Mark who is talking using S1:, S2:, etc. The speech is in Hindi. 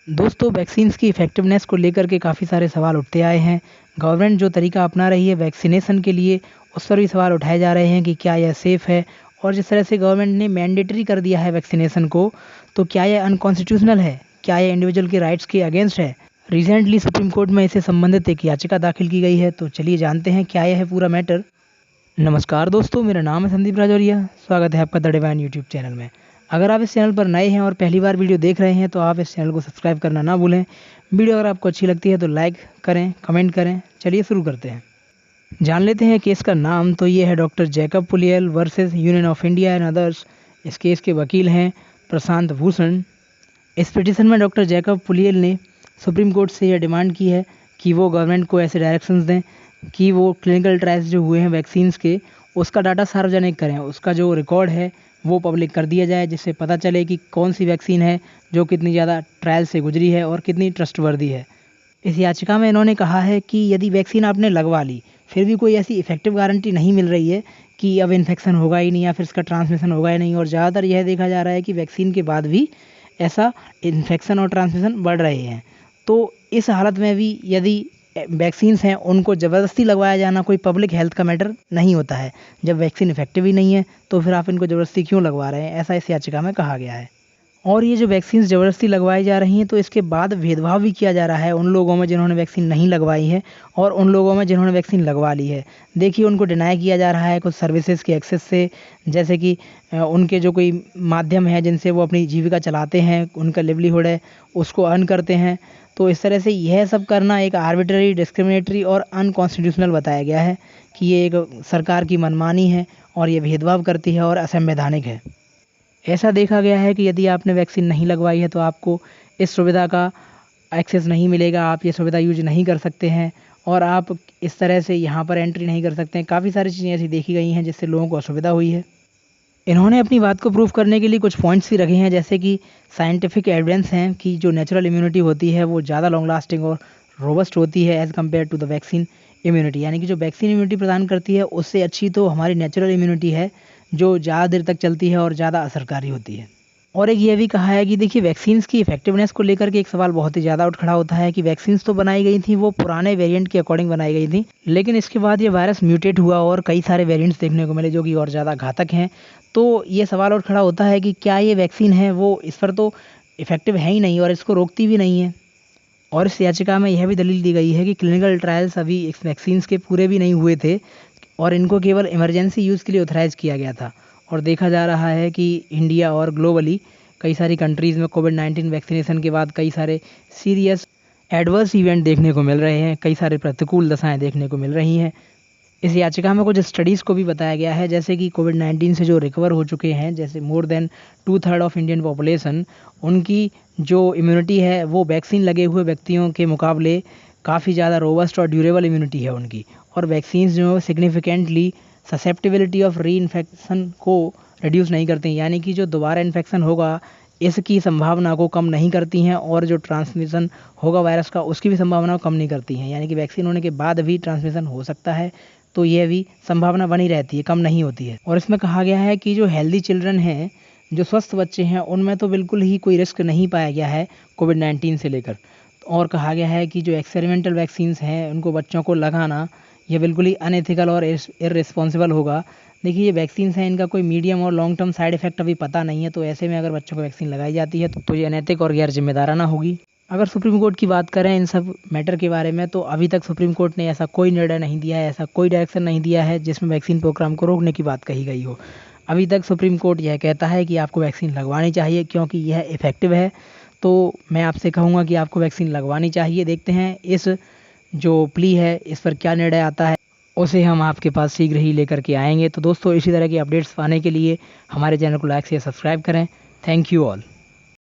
S1: दोस्तों, वैक्सीन्स की इफ़ेक्टिवनेस को लेकर के काफ़ी सारे सवाल उठते आए हैं। गवर्नमेंट जो तरीका अपना रही है वैक्सीनेशन के लिए, उस पर भी सवाल उठाए जा रहे हैं कि क्या यह सेफ़ है? और जिस तरह से गवर्नमेंट ने मैंडेटरी कर दिया है वैक्सीनेशन को, तो क्या यह अनकॉन्स्टिट्यूशनल है? क्या यह इंडिविजुअल के राइट्स के अगेंस्ट है? रिसेंटली सुप्रीम कोर्ट में इससे संबंधित एक याचिका दाखिल की गई है, तो चलिए जानते हैं क्या यह है पूरा मैटर। नमस्कार दोस्तों, मेरा नाम है संदीप राजौरिया। स्वागत है आपका द डिवाइन यूट्यूब चैनल में। अगर आप इस चैनल पर नए हैं और पहली बार वीडियो देख रहे हैं तो आप इस चैनल को सब्सक्राइब करना ना भूलें। वीडियो अगर आपको अच्छी लगती है तो लाइक करें, कमेंट करें। चलिए शुरू करते हैं। जान लेते हैं केस का नाम। तो ये है doctor Jacob Puliyel versus Union of India and others. इस केस के वकील हैं प्रशांत भूषण। इस पिटीशन में डॉक्टर जैकब पुलियल ने सुप्रीम कोर्ट से यह डिमांड की है कि वो गवर्नमेंट को ऐसे डायरेक्शंस दें कि वो क्लिनिकल ट्रायल्स जो हुए हैं वैक्सीन्स के, उसका डाटा सार्वजनिक करें। उसका जो रिकॉर्ड है वो पब्लिक कर दिया जाए, जिससे पता चले कि कौन सी वैक्सीन है जो कितनी ज़्यादा ट्रायल से गुजरी है और कितनी ट्रस्टवर्दी है। इस याचिका में इन्होंने कहा है कि यदि वैक्सीन आपने लगवा ली, फिर भी कोई ऐसी इफेक्टिव गारंटी नहीं मिल रही है कि अब इन्फेक्शन होगा ही नहीं या फिर इसका ट्रांसमिशन होगा ही नहीं, और ज़्यादातर यह देखा जा रहा है कि वैक्सीन के बाद भी ऐसा इन्फेक्शन और ट्रांसमिशन बढ़ रहे हैं। तो इस हालत में भी यदि वैक्सीन्स हैं उनको ज़बरदस्ती लगवाया जाना कोई पब्लिक हेल्थ का मैटर नहीं होता है। जब वैक्सीन इफेक्टिव ही नहीं है तो फिर आप इनको ज़बरदस्ती क्यों लगवा रहे हैं, ऐसा इस याचिका में कहा गया है। और ये जो वैक्सीन्स ज़बरदस्ती लगवाई जा रही हैं तो इसके बाद भेदभाव भी किया जा रहा है उन लोगों में जिन्होंने वैक्सीन नहीं लगवाई है और उन लोगों में जिन्होंने वैक्सीन लगवा ली है। देखिए, उनको डिनाई किया जा रहा है कुछ सर्विसेज के एक्सेस से, जैसे कि उनके जो कोई माध्यम है जिनसे वो अपनी जीविका चलाते हैं, उनका लिवलीहुड है, उसको अर्न करते हैं। तो इस तरह से यह सब करना एक आर्बिट्ररी, डिस्क्रिमिनेटरी और अनकॉन्स्टिट्यूशनल बताया गया है कि ये एक सरकार की मनमानी है और ये भेदभाव करती है और असंवैधानिक है। ऐसा देखा गया है कि यदि आपने वैक्सीन नहीं लगवाई है तो आपको इस सुविधा का एक्सेस नहीं मिलेगा, आप ये सुविधा यूज नहीं कर सकते हैं और आप इस तरह से यहाँ पर एंट्री नहीं कर सकते हैं। काफ़ी सारी चीज़ें ऐसी देखी गई हैं जिससे लोगों को असुविधा हुई है। इन्होंने अपनी बात को प्रूव करने के लिए कुछ पॉइंट्स भी रखे हैं, जैसे कि साइंटिफिक एविडेंस हैं कि जो नेचुरल इम्यूनिटी होती है वो ज़्यादा लॉन्ग लास्टिंग और रोबस्ट होती है as compare to the vaccine immunity. यानी कि जो वैक्सीन इम्यूनिटी प्रदान करती है उससे अच्छी तो हमारी नेचुरल इम्यूनिटी है, जो ज़्यादा देर तक चलती है और ज़्यादा असरकारी होती है। और एक ये भी कहा है कि देखिए, वैक्सीन्स की इफेक्टिवनेस को लेकर के एक सवाल बहुत ही ज़्यादा उठ खड़ा होता है कि वैक्सीन्स तो बनाई गई थी, वो पुराने वेरिएंट के अकॉर्डिंग बनाई गई थी, लेकिन इसके बाद ये वायरस म्यूटेट हुआ और कई सारे वेरिएंट्स देखने को मिले जो कि और ज़्यादा घातक हैं। तो ये सवाल उठ खड़ा होता है कि क्या ये वैक्सीन है वो इस पर तो इफेक्टिव है ही नहीं और इसको रोकती भी नहीं है। और इस याचिका में यह भी दलील दी गई है कि क्लिनिकल ट्रायल्स अभी इस वैक्सीन्स के पूरे भी नहीं हुए थे और इनको केवल इमरजेंसी यूज़ के लिए ऑथराइज़ किया गया था। और देखा जा रहा है कि इंडिया और ग्लोबली कई सारी कंट्रीज़ में कोविड-19 वैक्सीनेशन के बाद कई सारे सीरियस एडवर्स इवेंट देखने को मिल रहे हैं, कई सारे प्रतिकूल दशाएँ देखने को मिल रही हैं। इस याचिका में कुछ स्टडीज़ को भी बताया गया है, जैसे कि कोविड-19 से जो रिकवर हो चुके हैं, जैसे more than 2/3 of Indian population, उनकी जो इम्यूनिटी है वो वैक्सीन लगे हुए व्यक्तियों के मुकाबले काफ़ी ज़्यादा रोबस्ट और ड्यूरेबल इम्यूनिटी है उनकी। और वैक्सीन्स जो सिग्निफिकेंटली ससेप्टिबिलिटी ऑफ री-इन्फेक्शन को रिड्यूस नहीं करती हैं, यानी कि जो दोबारा इन्फेक्शन होगा इसकी संभावना को कम नहीं करती हैं और जो ट्रांसमिशन होगा वायरस का उसकी भी संभावना को कम नहीं करती हैं। यानी कि वैक्सीन होने के बाद भी ट्रांसमिशन हो सकता है, तो यह भी संभावना बनी रहती है, कम नहीं होती है। और इसमें कहा गया है कि जो हेल्दी चिल्ड्रन हैं, जो स्वस्थ बच्चे हैं, उनमें तो बिल्कुल ही कोई रिस्क नहीं पाया गया है कोविड-19 से लेकर। और कहा गया है कि जो एक्सपेरिमेंटल वैक्सीन्स हैं उनको बच्चों को लगाना ये बिल्कुल ही अनएथिकल और इर्रेस्पॉन्सिबल होगा। देखिए, ये वैक्सीन्स हैं, इनका कोई मीडियम और लॉन्ग टर्म साइड इफेक्ट अभी पता नहीं है, तो ऐसे में अगर बच्चों को वैक्सीन लगाई जाती है तो ये अनैतिक और गैर जिम्मेदाराना होगी। अगर सुप्रीम कोर्ट की बात करें इन सब मैटर के बारे में, तो अभी तक सुप्रीम कोर्ट ने ऐसा कोई निर्णय नहीं दिया है, ऐसा कोई डायरेक्शन नहीं दिया है जिसमें वैक्सीन प्रोग्राम को रोकने की बात कही गई हो। अभी तक सुप्रीम कोर्ट यह कहता है कि आपको वैक्सीन लगवानी चाहिए क्योंकि यह इफ़ेक्टिव है। तो मैं आपसे कहूँगा कि आपको वैक्सीन लगवानी चाहिए। देखते हैं इस जो प्ली है इस पर क्या निर्णय आता है, उसे हम आपके पास शीघ्र ही लेकर के आएँगे। तो दोस्तों, इसी तरह की अपडेट्स पाने के लिए हमारे चैनल को लाइक शेयर सब्सक्राइब करें। Thank you all.